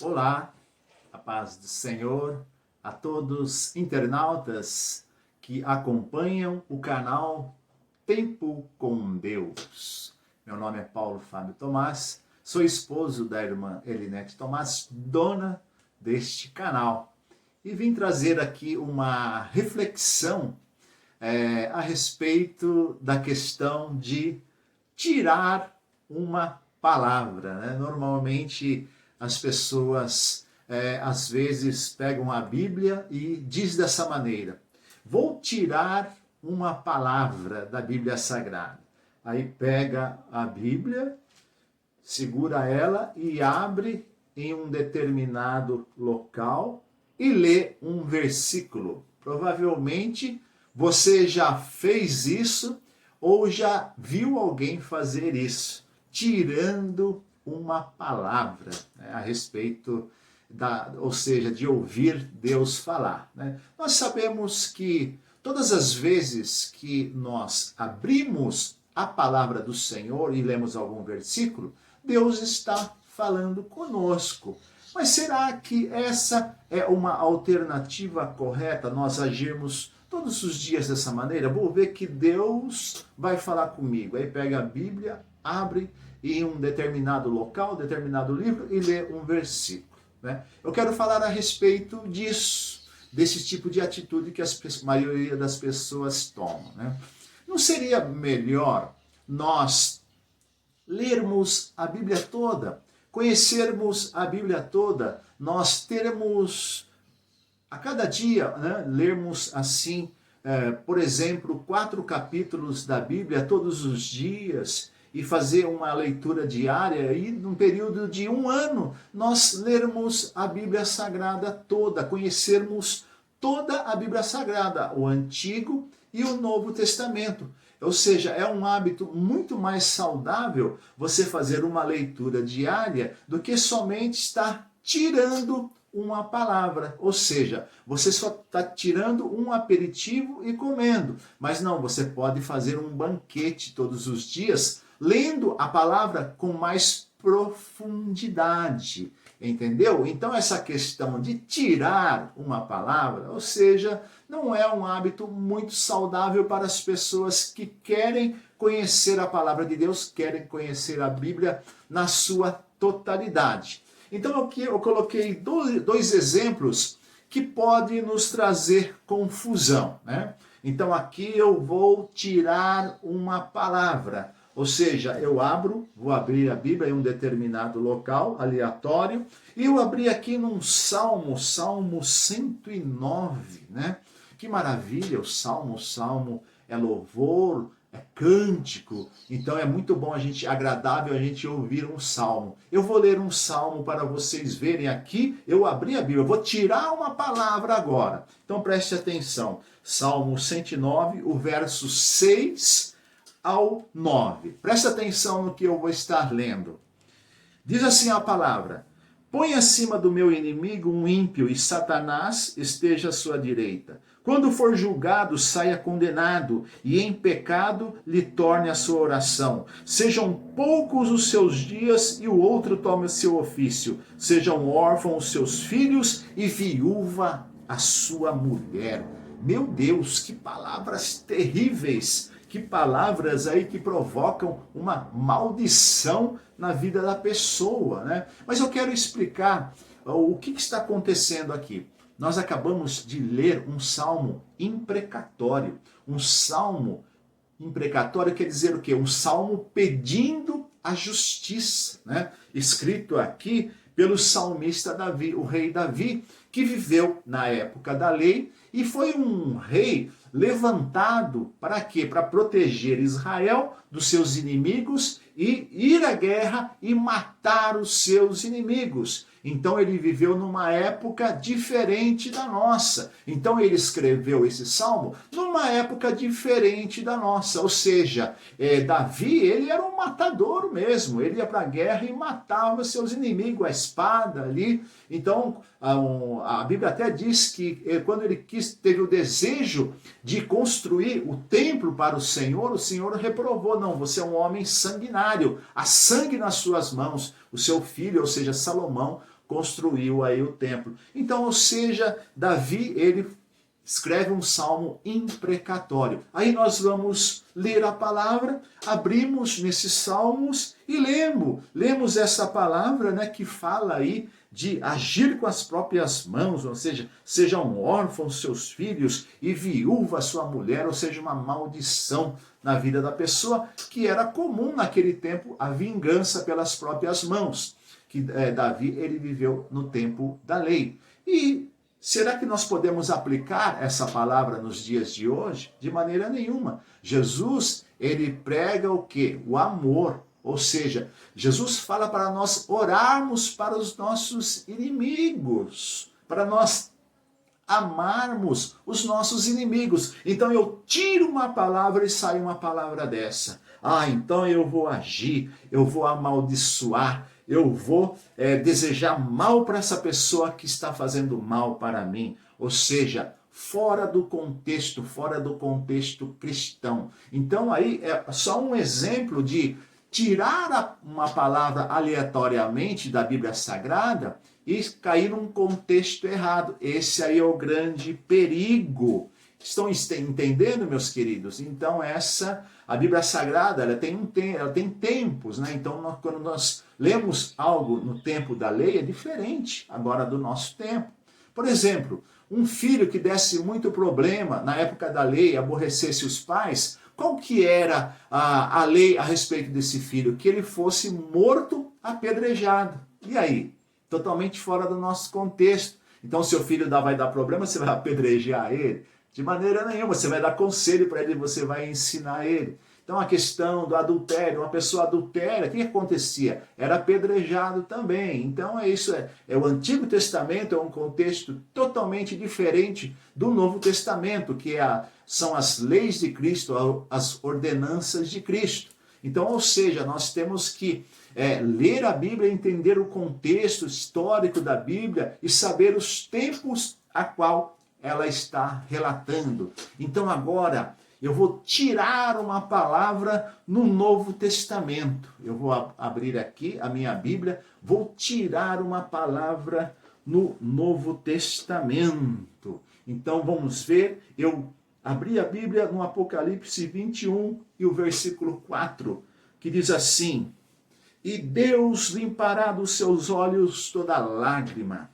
Olá, a paz do Senhor a todos internautas que acompanham o canal Tempo com Deus. Meu nome é Paulo Fábio Tomás, sou esposo da irmã Elinete Tomás, dona deste canal. E vim trazer aqui uma reflexão a respeito da questão de tirar uma palavra, né? Normalmente as pessoas às vezes pegam a Bíblia e diz dessa maneira: vou tirar uma palavra da Bíblia Sagrada. Aí pega a Bíblia, segura ela e abre em um determinado local e lê um versículo. Provavelmente você já fez isso ou já viu alguém fazer isso, tirando uma palavra, né, a respeito ou seja, de ouvir Deus falar, né? Nós sabemos que todas as vezes que nós abrimos a palavra do Senhor e lemos algum versículo, Deus está falando conosco. Mas será que essa é uma alternativa correta, nós agirmos todos os dias dessa maneira? Vou ver que Deus vai falar comigo. Aí pega a Bíblia, abre em um determinado local, determinado livro e lê um versículo, né? Eu quero falar a respeito disso, desse tipo de atitude que a maioria das pessoas tomam, né? Não seria melhor nós lermos a Bíblia toda, conhecermos a Bíblia toda, nós termos a cada dia, né, lermos assim, por exemplo, 4 capítulos da Bíblia todos os dias e fazer uma leitura diária e num período de 1 ano nós lermos a Bíblia Sagrada toda, conhecermos toda a Bíblia Sagrada, o Antigo e o Novo Testamento. Ou seja, é um hábito muito mais saudável você fazer uma leitura diária do que somente estar tirando uma palavra. Ou seja, você só está tirando um aperitivo e comendo. Mas não, você pode fazer um banquete todos os dias, lendo a palavra com mais profundidade. Entendeu? Então essa questão de tirar uma palavra, ou seja, não é um hábito muito saudável para as pessoas que querem conhecer a palavra de Deus, querem conhecer a Bíblia na sua totalidade. Então aqui eu coloquei dois exemplos que podem nos trazer confusão, né? Então aqui eu vou tirar uma palavra. Ou seja, vou abrir a Bíblia em um determinado local, aleatório, e eu abri aqui num Salmo 109, né? Que maravilha, o Salmo é louvor, é cântico, então é muito bom, agradável a gente ouvir um Salmo. Eu vou ler um Salmo para vocês verem aqui, eu abri a Bíblia, eu vou tirar uma palavra agora. Então preste atenção, Salmo 109, o verso 6 ao 9. Presta atenção no que eu vou estar lendo. Diz assim a palavra: põe acima do meu inimigo um ímpio e Satanás esteja à sua direita. Quando for julgado, saia condenado, e em pecado lhe torne a sua oração. Sejam poucos os seus dias e o outro tome o seu ofício. Sejam órfãos os seus filhos e viúva a sua mulher. Meu Deus, que palavras terríveis! Que palavras aí que provocam uma maldição na vida da pessoa, né? Mas eu quero explicar o que está acontecendo aqui. Nós acabamos de ler um salmo imprecatório. Um salmo imprecatório quer dizer o quê? Um salmo pedindo a justiça, né? Escrito aqui pelo salmista Davi, o rei Davi, que viveu na época da lei e foi um rei levantado para quê? Para proteger Israel dos seus inimigos e ir à guerra e matar os seus inimigos. Então ele viveu numa época diferente da nossa. Então ele escreveu esse salmo numa época diferente da nossa. Ou seja, Davi, ele era um matador mesmo. Ele ia para a guerra e matava seus inimigos, a espada ali. Então a Bíblia até diz que quando ele teve o desejo de construir o templo para o Senhor reprovou. Não, você é um homem sanguinário, há sangue nas suas mãos. O seu filho, ou seja, Salomão, construiu aí o templo. Então, ou seja, Davi, ele escreve um salmo imprecatório. Aí nós vamos ler a palavra, abrimos nesses salmos e lemos essa palavra, né, que fala aí de agir com as próprias mãos, ou seja, sejam órfãos seus filhos e viúva sua mulher, ou seja, uma maldição na vida da pessoa, que era comum naquele tempo a vingança pelas próprias mãos, que Davi, ele viveu no tempo da lei. E será que nós podemos aplicar essa palavra nos dias de hoje? De maneira nenhuma. Jesus, ele prega o quê? O amor. Ou seja, Jesus fala para nós orarmos para os nossos inimigos, para nós amarmos os nossos inimigos. Então eu tiro uma palavra e sai uma palavra dessa. Então eu vou agir, eu vou amaldiçoar, eu vou desejar mal para essa pessoa que está fazendo mal para mim. Ou seja, fora do contexto cristão. Então aí é só um exemplo de tirar uma palavra aleatoriamente da Bíblia Sagrada e cair num contexto errado. Esse aí é o grande perigo. Estão entendendo, meus queridos? Então a Bíblia Sagrada, ela tem tempos, né? Então quando nós lemos algo no tempo da lei, é diferente agora do nosso tempo. Por exemplo, um filho que desse muito problema na época da lei, aborrecesse os pais, qual que era a lei a respeito desse filho? Que ele fosse morto apedrejado. E aí? Totalmente fora do nosso contexto. Então, seu filho vai dar problema, você vai apedrejar ele? De maneira nenhuma, você vai dar conselho para ele, você vai ensinar ele. Então, a questão do adultério, uma pessoa adultéria, o que acontecia? Era apedrejado também. Então, o Antigo Testamento é um contexto totalmente diferente do Novo Testamento, que são as leis de Cristo, as ordenanças de Cristo. Então, ou seja, nós temos que ler a Bíblia, entender o contexto histórico da Bíblia e saber os tempos a qual ela está relatando. Então, agora, eu vou tirar uma palavra no Novo Testamento. Eu vou abrir aqui a minha Bíblia, vou tirar uma palavra no Novo Testamento. Então, vamos ver, eu abri a Bíblia no Apocalipse 21 e o versículo 4, que diz assim: E Deus limpará dos seus olhos toda lágrima,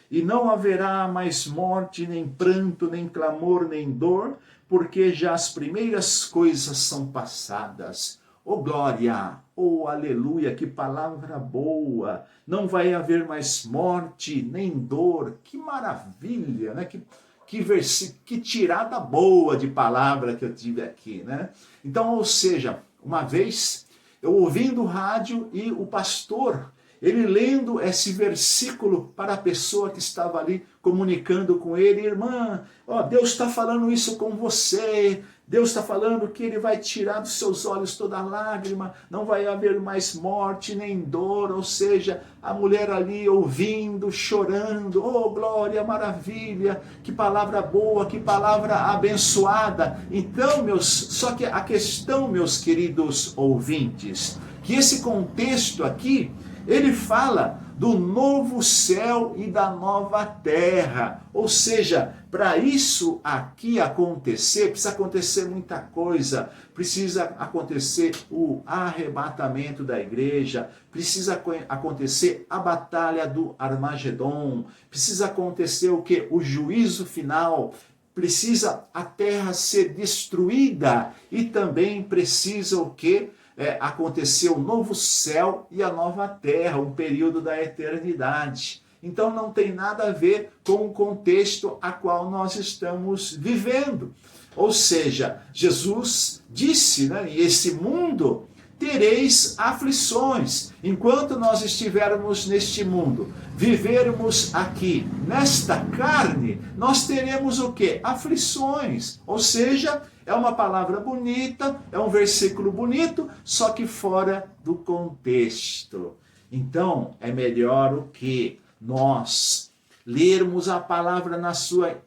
e não haverá mais morte, nem pranto, nem clamor, nem dor, porque já as primeiras coisas são passadas. Oh glória, oh aleluia, que palavra boa! Não vai haver mais morte, nem dor. Que maravilha, né? Que tirada boa de palavra que eu tive aqui, né? Então, ou seja, uma vez eu ouvindo o rádio e o pastor, ele lendo esse versículo para a pessoa que estava ali comunicando com ele: irmã, Deus está falando isso com você, Deus está falando que ele vai tirar dos seus olhos toda lágrima, não vai haver mais morte nem dor. Ou seja, a mulher ali ouvindo, chorando, oh glória, maravilha, que palavra boa, que palavra abençoada. Então, só que a questão, meus queridos ouvintes, que esse contexto aqui, ele fala do novo céu e da nova terra. Ou seja, para isso aqui acontecer, precisa acontecer muita coisa. Precisa acontecer o arrebatamento da igreja, precisa acontecer a batalha do Armagedon, precisa acontecer o quê? O juízo final. Precisa a terra ser destruída e também precisa o quê? Acontecer o novo céu e a nova terra, um período da eternidade. Então não tem nada a ver com o contexto a qual nós estamos vivendo. Ou seja, Jesus disse, né, e esse mundo tereis aflições. Enquanto nós estivermos neste mundo, vivermos aqui nesta carne, nós teremos o quê? Aflições. Ou seja, é uma palavra bonita, é um versículo bonito, só que fora do contexto. Então, é melhor o que? Nós lermos a palavra na sua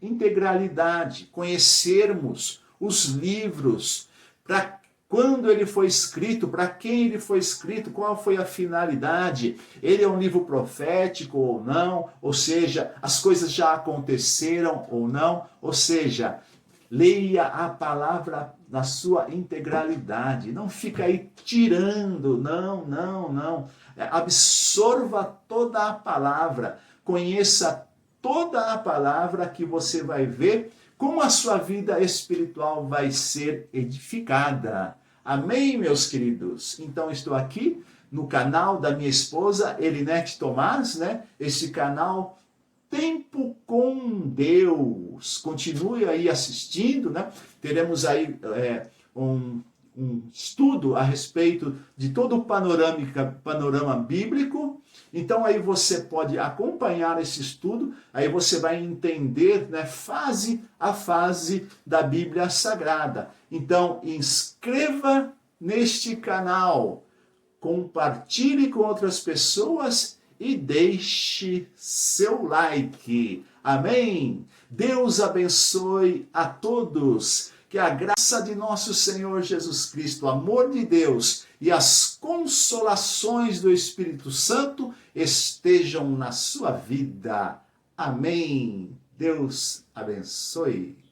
integralidade, conhecermos os livros, para quando ele foi escrito, para quem ele foi escrito, qual foi a finalidade. Ele é um livro profético ou não, ou seja, as coisas já aconteceram ou não, ou seja, leia a palavra na sua integralidade, não fica aí tirando, não. Absorva toda a palavra, conheça toda a palavra que você vai ver como a sua vida espiritual vai ser edificada. Amém, meus queridos? Então, estou aqui no canal da minha esposa, Elinete Tomás, né? Esse canal Tempo com Deus. Continue aí assistindo, né? Teremos aí um estudo a respeito de todo o panorama bíblico. Então aí você pode acompanhar esse estudo, aí você vai entender, né, fase a fase da Bíblia Sagrada. Então inscreva neste canal, compartilhe com outras pessoas e deixe seu like. Amém? Deus abençoe a todos. Que a graça de nosso Senhor Jesus Cristo, o amor de Deus e as consolações do Espírito Santo estejam na sua vida. Amém. Deus abençoe.